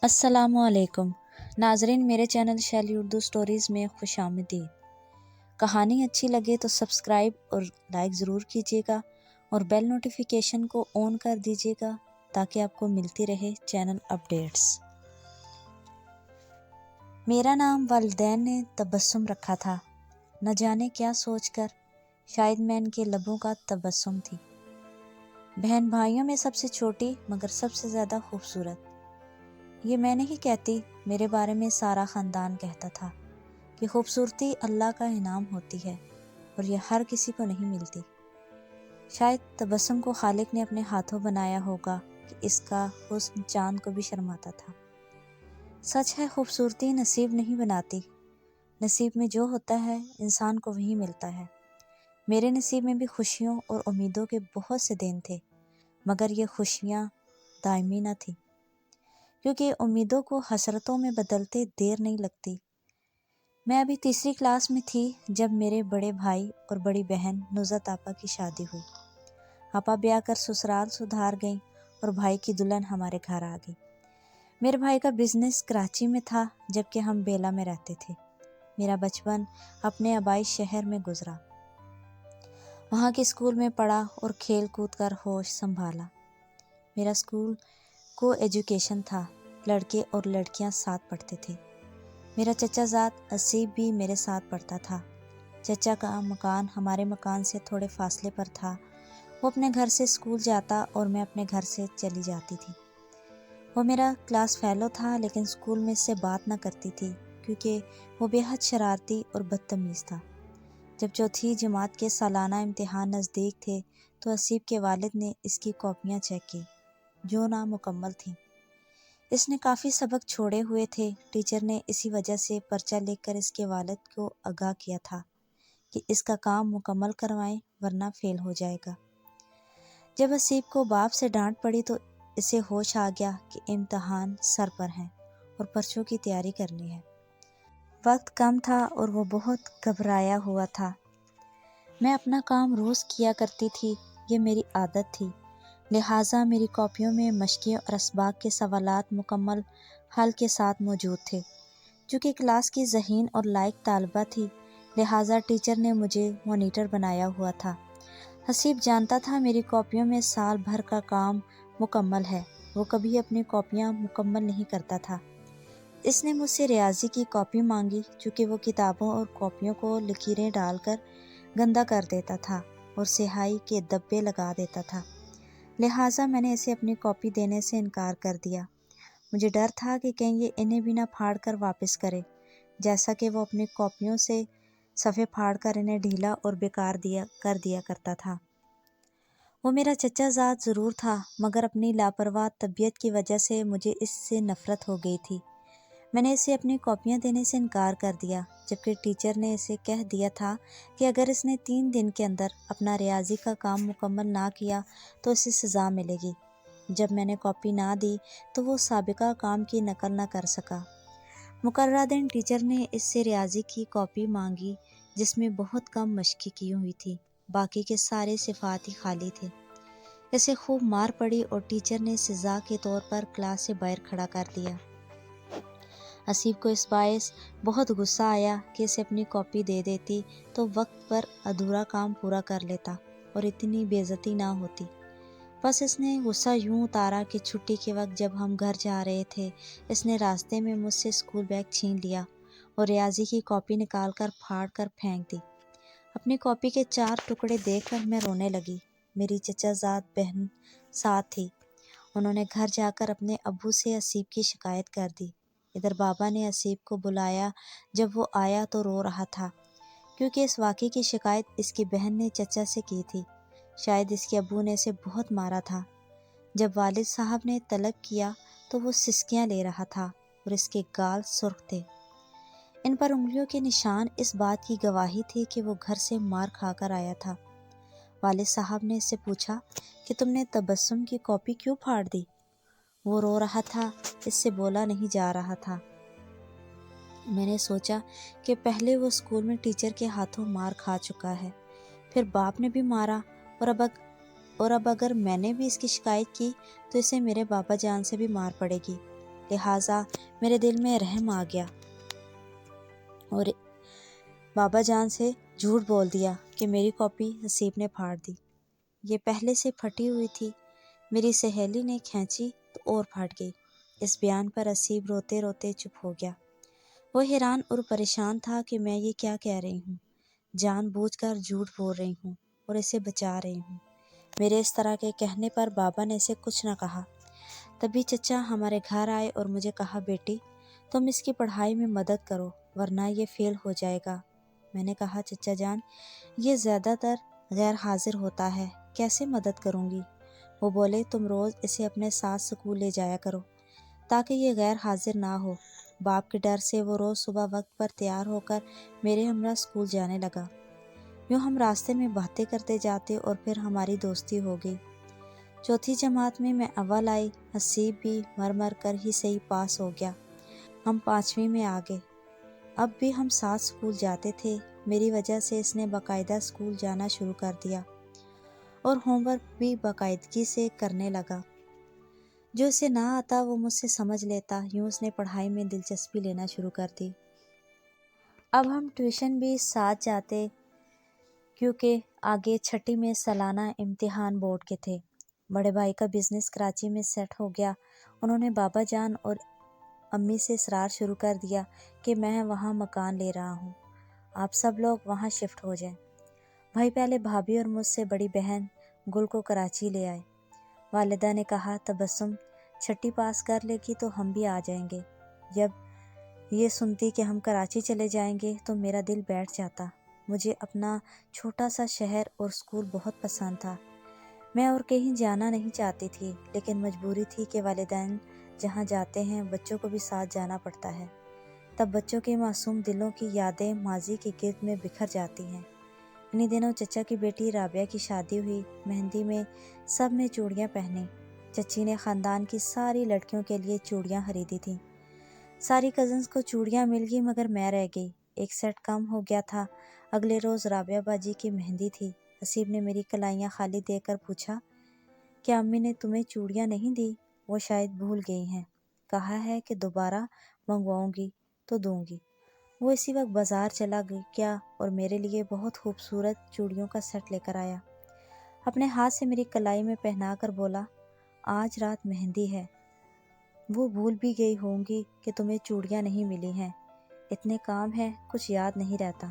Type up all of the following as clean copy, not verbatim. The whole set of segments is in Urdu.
السلام علیکم ناظرین، میرے چینل شیلی اردو سٹوریز میں خوش آمدید۔ کہانی اچھی لگے تو سبسکرائب اور لائک ضرور کیجیے گا اور بیل نوٹیفیکیشن کو آن کر دیجیے گا تاکہ آپ کو ملتی رہے چینل اپڈیٹس۔ میرا نام والدین نے تبسم رکھا تھا، نہ جانے کیا سوچ کر، شاید میں ان کے لبوں کا تبسم تھی۔ بہن بھائیوں میں سب سے چھوٹی مگر سب سے زیادہ خوبصورت۔ یہ میں نہیں کہتی، میرے بارے میں سارا خاندان کہتا تھا کہ خوبصورتی اللہ کا انعام ہوتی ہے اور یہ ہر کسی کو نہیں ملتی۔ شاید تبسم کو خالق نے اپنے ہاتھوں بنایا ہوگا کہ اس کا حسن چاند کو بھی شرماتا تھا۔ سچ ہے، خوبصورتی نصیب نہیں بناتی، نصیب میں جو ہوتا ہے انسان کو وہی ملتا ہے۔ میرے نصیب میں بھی خوشیوں اور امیدوں کے بہت سے دن تھے، مگر یہ خوشیاں دائمی نہ تھیں، کیونکہ امیدوں کو حسرتوں میں بدلتے دیر نہیں لگتی۔ میں ابھی تیسری کلاس میں تھی جب میرے بڑے بھائی اور بڑی بہن نصرت آپا کی شادی ہوئی۔ آپا بیاہ کر سسرال سدھار گئیں اور بھائی کی دلہن ہمارے گھر آ گئی۔ میرے بھائی کا بزنس کراچی میں تھا جبکہ ہم بیلا میں رہتے تھے۔ میرا بچپن اپنے آبائی شہر میں گزرا، وہاں کے اسکول میں پڑھا اور کھیل کود کر ہوش سنبھالا۔ میرا اسکول کو ایجوکیشن تھا، لڑکے اور لڑکیاں ساتھ پڑھتے تھے۔ میرا چچا زاد اسیب بھی میرے ساتھ پڑھتا تھا۔ چچا کا مکان ہمارے مکان سے تھوڑے فاصلے پر تھا۔ وہ اپنے گھر سے اسکول جاتا اور میں اپنے گھر سے چلی جاتی تھی۔ وہ میرا کلاس فیلو تھا لیکن اسکول میں اس سے بات نہ کرتی تھی کیونکہ وہ بے حد شرارتی اور بدتمیز تھا۔ جب چوتھی جماعت کے سالانہ امتحان نزدیک تھے تو اسیب کے والد نے اس کی کاپیاں چیک کی جو نامکمل تھیں۔ اس نے کافی سبق چھوڑے ہوئے تھے۔ ٹیچر نے اسی وجہ سے پرچہ لکھ کر اس کے والد کو آگاہ کیا تھا کہ اس کا کام مکمل کروائیں ورنہ فیل ہو جائے گا۔ جب اسیب کو باپ سے ڈانٹ پڑی تو اسے ہوش آ گیا کہ امتحان سر پر ہیں اور پرچوں کی تیاری کرنی ہے۔ وقت کم تھا اور وہ بہت گھبرایا ہوا تھا۔ میں اپنا کام روز کیا کرتی تھی، یہ میری عادت تھی، لہٰذا میری کاپیوں میں مشقیں اور اسباق کے سوالات مکمل حل کے ساتھ موجود تھے۔ چونکہ کلاس کی ذہین اور لائق طالبہ تھی، لہٰذا ٹیچر نے مجھے مانیٹر بنایا ہوا تھا۔ حسیب جانتا تھا میری کاپیوں میں سال بھر کا کام مکمل ہے، وہ کبھی اپنی کاپیاں مکمل نہیں کرتا تھا۔ اس نے مجھ سے ریاضی کی کاپی مانگی، چونکہ وہ کتابوں اور کاپیوں کو لکیریں ڈال کر گندا کر دیتا تھا اور سیاہی کے دبے لگا دیتا تھا، لہٰذا میں نے اسے اپنی کاپی دینے سے انکار کر دیا۔ مجھے ڈر تھا کہ کہیں یہ انہیں بھی نہ پھاڑ کر واپس کرے، جیسا کہ وہ اپنی کاپیوں سے صفحے پھاڑ کر انہیں ڈھیلا اور بیکار کر دیا کرتا تھا۔ وہ میرا چچا زاد ضرور تھا، مگر اپنی لاپرواہ طبیعت کی وجہ سے مجھے اس سے نفرت ہو گئی تھی۔ میں نے اسے اپنی کاپیاں دینے سے انکار کر دیا، جبکہ ٹیچر نے اسے کہہ دیا تھا کہ اگر اس نے 3 دن کے اندر اپنا ریاضی کا کام مکمل نہ کیا تو اسے سزا ملے گی۔ جب میں نے کاپی نہ دی تو وہ سابقہ کام کی نقل نہ کر سکا۔ مقررہ دن ٹیچر نے اس سے ریاضی کی کاپی مانگی جس میں بہت کم مشقیں کی ہوئی تھی، باقی کے سارے صفحات ہی خالی تھے۔ اسے خوب مار پڑی اور ٹیچر نے سزا کے طور پر کلاس سے باہر کھڑا کر دیا۔ اسیب کو اس باعث بہت غصہ آیا کہ اسے اپنی کاپی دے دیتی تو وقت پر ادھورا کام پورا کر لیتا اور اتنی بے عزتی نہ ہوتی۔ بس اس نے غصہ یوں اتارا کہ چھٹی کے وقت جب ہم گھر جا رہے تھے، اس نے راستے میں مجھ سے اسکول بیگ چھین لیا اور ریاضی کی کاپی نکال کر پھاڑ کر پھینک دی۔ اپنی کاپی کے 4 ٹکڑے دیکھ کر میں رونے لگی۔ میری چچا زاد بہن ساتھ تھی۔ انہوں نے گھر جا کر اپنے ابو سے اسیب کی شکایت کر دی۔ ادھر بابا نے اسیب کو بلایا، جب وہ آیا تو رو رہا تھا، کیونکہ اس واقعے کی شکایت اس کی بہن نے چچا سے کی تھی۔ شاید اس کے ابو نے اسے بہت مارا تھا۔ جب والد صاحب نے طلب کیا تو وہ سسکیاں لے رہا تھا اور اس کے گال سرخ تھے۔ ان پر انگلیوں کے نشان اس بات کی گواہی تھی کہ وہ گھر سے مار کھا کر آیا تھا۔ والد صاحب نے اس سے پوچھا کہ تم نے تبسم کی کاپی کیوں پھاڑ دی؟ وہ رو رہا تھا، اس سے بولا نہیں جا رہا تھا۔ میں نے سوچا کہ پہلے وہ اسکول میں ٹیچر کے ہاتھوں مار کھا چکا ہے، پھر باپ نے بھی مارا اور اب اگر میں نے بھی اس کی شکایت کی تو اسے میرے بابا جان سے بھی مار پڑے گی۔ لہٰذا میرے دل میں رحم آ گیا اور بابا جان سے جھوٹ بول دیا کہ میری کاپی حسیب نے پھاڑ دی۔ یہ پہلے سے پھٹی ہوئی تھی، میری سہیلی نے کھینچی تو اور پھٹ گئی۔ اس بیان پر حسیب روتے روتے چپ ہو گیا۔ وہ حیران اور پریشان تھا کہ میں یہ کیا کہہ رہی ہوں، جان بوجھ کر جھوٹ بول رہی ہوں اور اسے بچا رہی ہوں۔ میرے اس طرح کے کہنے پر بابا نے اسے کچھ نہ کہا۔ تبھی چچا ہمارے گھر آئے اور مجھے کہا، بیٹی تم اس کی پڑھائی میں مدد کرو ورنہ یہ فیل ہو جائے گا۔ میں نے کہا، چچا جان یہ زیادہ تر غیر حاضر ہوتا ہے، کیسے مدد کروں گی؟ وہ بولے، تم روز اسے اپنے ساتھ سکول لے جایا کرو تاکہ یہ غیر حاضر نہ ہو۔ باپ کے ڈر سے وہ روز صبح وقت پر تیار ہو کر میرے ہمراہ سکول جانے لگا۔ یوں ہم راستے میں باتیں کرتے جاتے اور پھر ہماری دوستی ہو گئی۔ چوتھی جماعت میں اول آئی، حسیب بھی مر مر کر ہی صحیح پاس ہو گیا۔ ہم 5ویں میں آ گئے۔ اب بھی ہم ساتھ سکول جاتے تھے۔ میری وجہ سے اس نے باقاعدہ سکول جانا شروع کر دیا اور ہوم ورک بھی باقاعدگی سے کرنے لگا۔ جو اسے نہ آتا وہ مجھ سے سمجھ لیتا۔ یوں اس نے پڑھائی میں دلچسپی لینا شروع کر دی۔ اب ہم ٹیوشن بھی ساتھ جاتے کیونکہ آگے 6ٹھی میں سالانہ امتحان بورڈ کے تھے۔ بڑے بھائی کا بزنس کراچی میں سیٹ ہو گیا۔ انہوں نے بابا جان اور امی سے اصرار شروع کر دیا کہ میں وہاں مکان لے رہا ہوں، آپ سب لوگ وہاں شفٹ ہو جائیں۔ بھائی پہلے بھابھی اور مجھ سے بڑی بہن گل کو کراچی لے آئے۔ والدہ نے کہا، تبسم 6ٹھی پاس کر لے گی تو ہم بھی آ جائیں گے۔ جب یہ سنتی کہ ہم کراچی چلے جائیں گے تو میرا دل بیٹھ جاتا۔ مجھے اپنا چھوٹا سا شہر اور سکول بہت پسند تھا۔ میں اور کہیں جانا نہیں چاہتی تھی، لیکن مجبوری تھی کہ والدین جہاں جاتے ہیں بچوں کو بھی ساتھ جانا پڑتا ہے۔ تب بچوں کے معصوم دلوں کی یادیں ماضی کے گرد میں بکھر جاتی ہیں۔ انہی دنوں چچا کی بیٹی رابعہ کی شادی ہوئی۔ مہندی میں سب نے چوڑیاں پہنی۔ چچی نے خاندان کی ساری لڑکیوں کے لیے چوڑیاں خریدی تھیں۔ ساری کزنز کو چوڑیاں مل گئی مگر میں رہ گئی۔ ایک سیٹ کم ہو گیا تھا۔ اگلے روز رابعہ باجی کی مہندی تھی۔ حسیب نے میری کلائیاں خالی دیکھ کر پوچھا، کیا امی نے تمہیں چوڑیاں نہیں دی؟ وہ شاید بھول گئی ہیں، کہا ہے کہ دوبارہ منگواؤں گی تو دوں گی۔ وہ اسی وقت بازار چلا گیا اور میرے لیے بہت خوبصورت چوڑیوں کا سیٹ لے کر آیا۔ اپنے ہاتھ سے میری کلائی میں پہنا کر بولا، آج رات مہندی ہے، وہ بھول بھی گئی ہوں گی کہ تمہیں چوڑیاں نہیں ملی ہیں، اتنے کام ہے کچھ یاد نہیں رہتا۔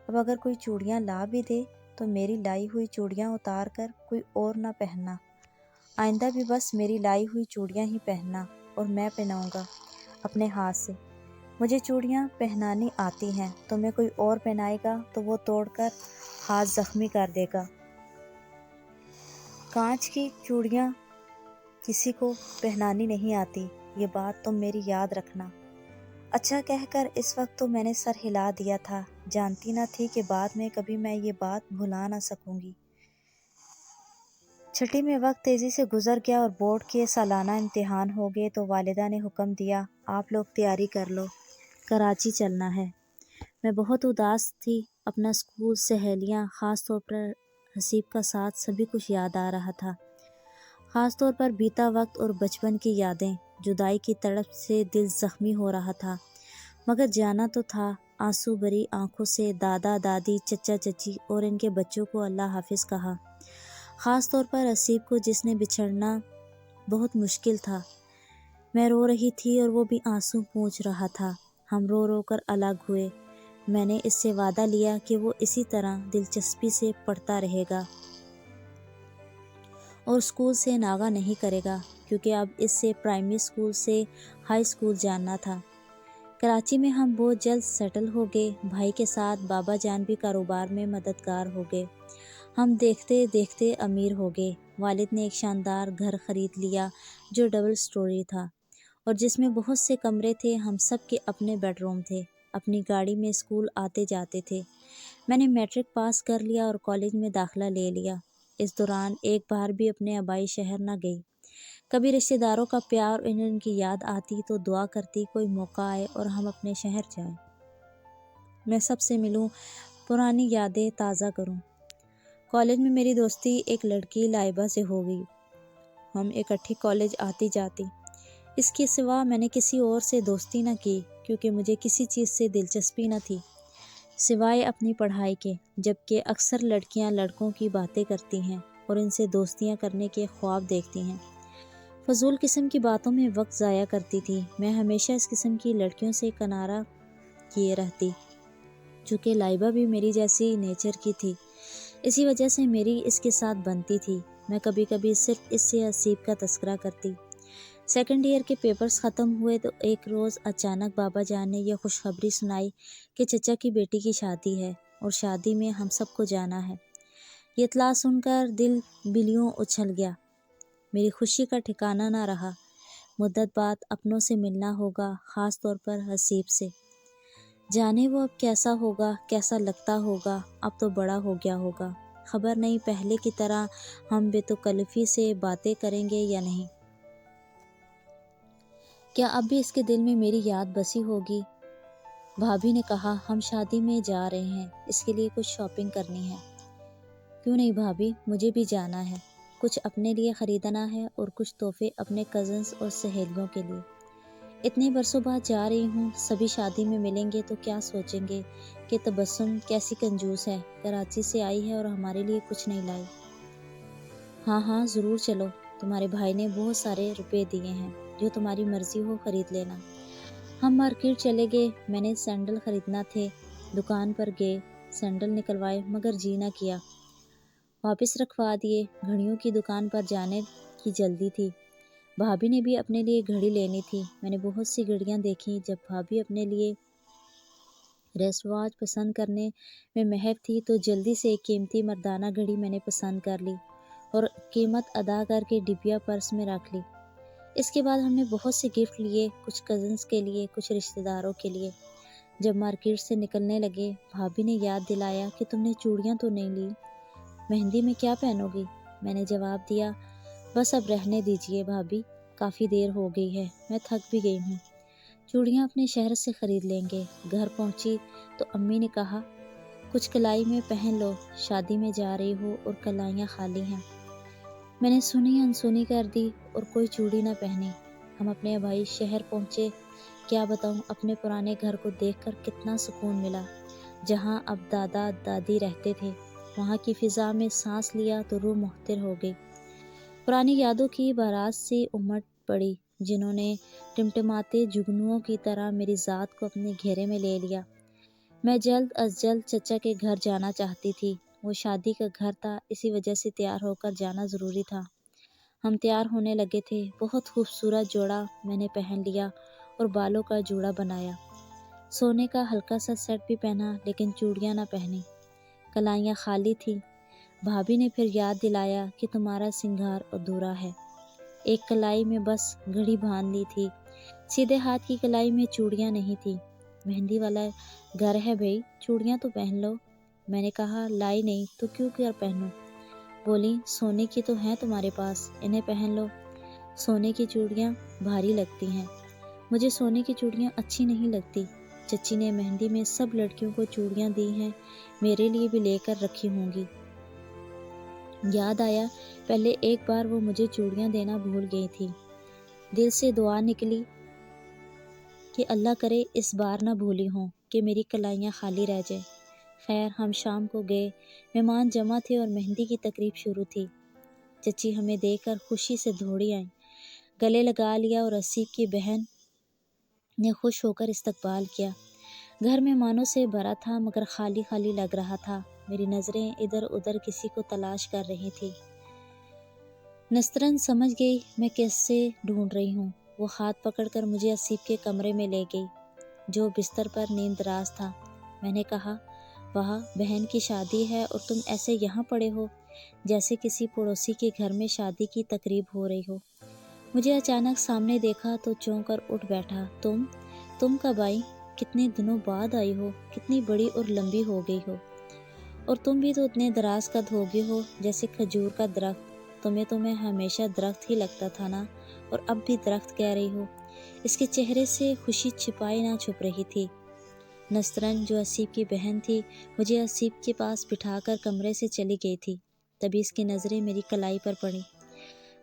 اب اگر کوئی چوڑیاں لا بھی دے تو میری لائی ہوئی چوڑیاں اتار کر کوئی اور نہ پہننا، آئندہ بھی بس میری لائی ہوئی چوڑیاں ہی پہننا اور میں پہناؤں گا اپنے ہاتھ سے۔ مجھے چوڑیاں پہنانی آتی ہیں، تمہیں کوئی اور پہنائے گا تو وہ توڑ کر ہاتھ زخمی کر دے گا۔ کانچ کی چوڑیاں کسی کو پہنانی نہیں آتی، یہ بات تم میری یاد رکھنا۔ اچھا کہہ کر اس وقت تو میں نے سر ہلا دیا تھا، جانتی نہ تھی کہ بعد میں کبھی میں یہ بات بھلا نہ سکوں گی۔ 6ٹھی میں وقت تیزی سے گزر گیا اور بورڈ کے سالانہ امتحان ہو گئے تو والدہ نے حکم دیا، آپ لوگ تیاری کر لو، کراچی چلنا ہے۔ میں بہت اداس تھی۔ اپنا سکول، سہیلیاں، خاص طور پر حسیب کا ساتھ، سبھی کچھ یاد آ رہا تھا۔ خاص طور پر بیتا وقت اور بچپن کی یادیں۔ جدائی کی تڑپ سے دل زخمی ہو رہا تھا، مگر جانا تو تھا۔ آنسو بھری آنکھوں سے دادا دادی، چچا چچی اور ان کے بچوں کو اللہ حافظ کہا، خاص طور پر حسیب کو جس نے بچھڑنا بہت مشکل تھا۔ میں رو رہی تھی اور وہ بھی آنسو پوچھ رہا تھا۔ ہم رو رو کر الگ ہوئے۔ میں نے اس سے وعدہ لیا کہ وہ اسی طرح دلچسپی سے پڑھتا رہے گا اور اسکول سے ناغہ نہیں کرے گا، کیونکہ اب اس سے پرائمری اسکول سے ہائی اسکول جانا تھا۔ کراچی میں ہم بہت جلد سیٹل ہو گئے۔ بھائی کے ساتھ بابا جان بھی کاروبار میں مددگار ہو گئے۔ ہم دیکھتے دیکھتے امیر ہو گئے۔ والد نے ایک شاندار گھر خرید لیا جو ڈبل سٹوری تھا اور جس میں بہت سے کمرے تھے۔ ہم سب کے اپنے بیڈ روم تھے۔ اپنی گاڑی میں اسکول آتے جاتے تھے۔ میں نے میٹرک پاس کر لیا اور کالج میں داخلہ لے لیا۔ اس دوران ایک بار بھی اپنے آبائی شہر نہ گئی۔ کبھی رشتہ داروں کا پیار اور ان کی یاد آتی تو دعا کرتی کوئی موقع آئے اور ہم اپنے شہر جائیں، میں سب سے ملوں، پرانی یادیں تازہ کروں۔ کالج میں میری دوستی ایک لڑکی لائبہ سے ہو گئی۔ ہم اکٹھی کالج آتی جاتی۔ اس کے سوا میں نے کسی اور سے دوستی نہ کی، کیونکہ مجھے کسی چیز سے دلچسپی نہ تھی سوائے اپنی پڑھائی کے، جبکہ اکثر لڑکیاں لڑکوں کی باتیں کرتی ہیں اور ان سے دوستیاں کرنے کے خواب دیکھتی ہیں۔ فضول قسم کی باتوں میں وقت ضائع کرتی تھی۔ میں ہمیشہ اس قسم کی لڑکیوں سے کنارہ کیے رہتی، چونکہ لائبہ بھی میری جیسی نیچر کی تھی، اسی وجہ سے میری اس کے ساتھ بنتی تھی۔ میں کبھی کبھی صرف اس سے حسیب کا تذکرہ کرتی۔ سیکنڈ ایئر کے پیپرز ختم ہوئے تو ایک روز اچانک بابا جان نے یہ خوشخبری سنائی کہ چچا کی بیٹی کی شادی ہے اور شادی میں ہم سب کو جانا ہے۔ یہ اطلاع سن کر دل بلیوں اچھل گیا۔ میری خوشی کا ٹھکانہ نہ رہا۔ مدت بعد اپنوں سے ملنا ہوگا، خاص طور پر حسیب سے۔ جانے وہ اب کیسا ہوگا، کیسا لگتا ہوگا، اب تو بڑا ہو گیا ہوگا۔ خبر نہیں پہلے کی طرح ہم بے تکلفی سے باتیں کریں گے یا نہیں۔ کیا اب بھی اس کے دل میں میری یاد بسی ہوگی؟ بھابھی نے کہا، ہم شادی میں جا رہے ہیں، اس کے لیے کچھ شاپنگ کرنی ہے۔ کیوں نہیں بھابھی، مجھے بھی جانا ہے۔ کچھ اپنے لیے خریدنا ہے اور کچھ تحفے اپنے کزنز اور سہیلیوں کے لیے۔ اتنے برسوں بعد جا رہی ہوں، سبھی شادی میں ملیں گے تو کیا سوچیں گے کہ تبسم کیسی کنجوس ہے، کراچی سے آئی ہے اور ہمارے لیے کچھ نہیں لائی۔ ہاں ہاں ضرور چلو، تمہارے بھائی نے بہت سارے روپے دیے ہیں، جو تمہاری مرضی ہو خرید لینا۔ ہم مارکیٹ چلے گئے، میں نے سینڈل خریدنا تھے، دکان پر گئے، سینڈل نکلوائے مگر جی نہ کیا، واپس رکھوا دیے۔ گھڑیوں کی دکان پر جانے کی جلدی تھی، بھابھی نے بھی اپنے لیے گھڑی لینی تھی۔ میں نے بہت سی گھڑیاں دیکھیں۔ جب بھابھی اپنے لیے ریسٹ واچ پسند کرنے میں محو تھی تو جلدی سے ایک قیمتی مردانہ گھڑی میں نے پسند کر لی اور قیمت ادا کر کے ڈبیا پرس میں رکھ لی۔ اس کے بعد ہم نے بہت سے گفٹ لیے، کچھ کزنس کے لیے، کچھ رشتہ داروں کے لیے۔ جب مارکیٹ سے نکلنے لگے، بھابھی نے یاد دلایا کہ تم نے چوڑیاں تو نہیں لی، مہندی میں کیا پہنو گی؟ میں نے جواب دیا، بس اب رہنے دیجیے بھابھی، کافی دیر ہو گئی ہے، میں تھک بھی گئی ہوں، چوڑیاں اپنے شہر سے خرید لیں گے۔ گھر پہنچی تو امی نے کہا، کچھ کلائی میں پہن لو، شادی میں جا رہی ہو اور کلائیاں خالی ہیں۔ میں نے سنی انسنی کر دی اور کوئی چوڑی نہ پہنی۔ ہم اپنے بھائی شہر پہنچے۔ کیا بتاؤں، اپنے پرانے گھر کو دیکھ کر کتنا سکون ملا، جہاں اب دادا دادی رہتے تھے۔ وہاں کی فضا میں سانس لیا تو روح مہتر ہو گئی۔ پرانی یادوں کی بارات سی امٹ پڑی، جنہوں نے ٹمٹماتے جگنوؤں کی طرح میری ذات کو اپنے گھیرے میں لے لیا۔ میں جلد از جلد چچا کے گھر جانا چاہتی تھی۔ وہ شادی کا گھر تھا، اسی وجہ سے تیار ہو کر جانا ضروری تھا۔ ہم تیار ہونے لگے تھے۔ بہت خوبصورت جوڑا میں نے پہن لیا اور بالوں کا جوڑا بنایا۔ سونے کا ہلکا سا سیٹ بھی پہنا، لیکن چوڑیاں نہ پہنی۔ کلائیاں خالی تھیں۔ بھابھی نے پھر یاد دلایا کہ تمہارا سنگھار ادھورا ہے۔ ایک کلائی میں بس گھڑی باندھ لی تھی، سیدھے ہاتھ کی کلائی میں چوڑیاں نہیں تھی۔ مہندی والا گھر ہے بھئی، چوڑیاں تو پہن لو۔ میں نے کہا، لائی نہیں تو کیوں کر پہنوں؟ بولی، سونے کی تو ہیں تمہارے پاس، انہیں پہن لو۔ سونے کی چوڑیاں بھاری لگتی ہیں، مجھے سونے کی چوڑیاں اچھی نہیں لگتی۔ چچی نے مہندی میں سب لڑکیوں کو چوڑیاں دی ہیں، میرے لیے بھی لے کر رکھی ہوں گی۔ یاد آیا، پہلے ایک بار وہ مجھے چوڑیاں دینا بھول گئی تھی۔ دل سے دعا نکلی کہ اللہ کرے اس بار نہ بھولی ہوں کہ میری کلائیاں خالی رہ جائیں۔ خیر، ہم شام کو گئے، مہمان جمع تھے اور مہندی کی تقریب شروع تھی۔ چچی ہمیں دیکھ کر خوشی سے دوڑی آئیں، گلے لگا لیا اور حسیب کی بہن نے خوش ہو کر استقبال کیا۔ گھر مہمانوں سے بھرا تھا مگر خالی خالی لگ رہا تھا۔ میری نظریں ادھر ادھر کسی کو تلاش کر رہی تھی۔ نسترن سمجھ گئی میں کیسے ڈھونڈ رہی ہوں۔ وہ ہاتھ پکڑ کر مجھے حسیب کے کمرے میں لے گئی، جو بستر پر نیند دراز تھا۔ میں نے کہا، واہ، بہن کی شادی ہے اور تم ایسے یہاں پڑے ہو، جیسے کسی پڑوسی کے گھر میں شادی کی تقریب ہو رہی ہو۔ مجھے اچانک سامنے دیکھا تو چونک کر اٹھ بیٹھا۔ تم کب آئی؟ کتنے دنوں بعد آئی ہو، کتنی بڑی اور لمبی ہو گئی ہو، اور تم بھی تو اتنے دراز قد ہو گئے ہو جیسے کھجور کا درخت۔ تمہیں تو میں ہمیشہ درخت ہی لگتا تھا نا، اور اب بھی درخت کہہ رہی ہو۔ اس کے چہرے سے خوشی چھپائی نہ چھپ رہی تھی۔ نسترن، جو حسیب کی بہن تھی، مجھے حسیب کے پاس بٹھا کر کمرے سے چلی گئی تھی۔ تبھی اس کی نظریں میری کلائی پر پڑی۔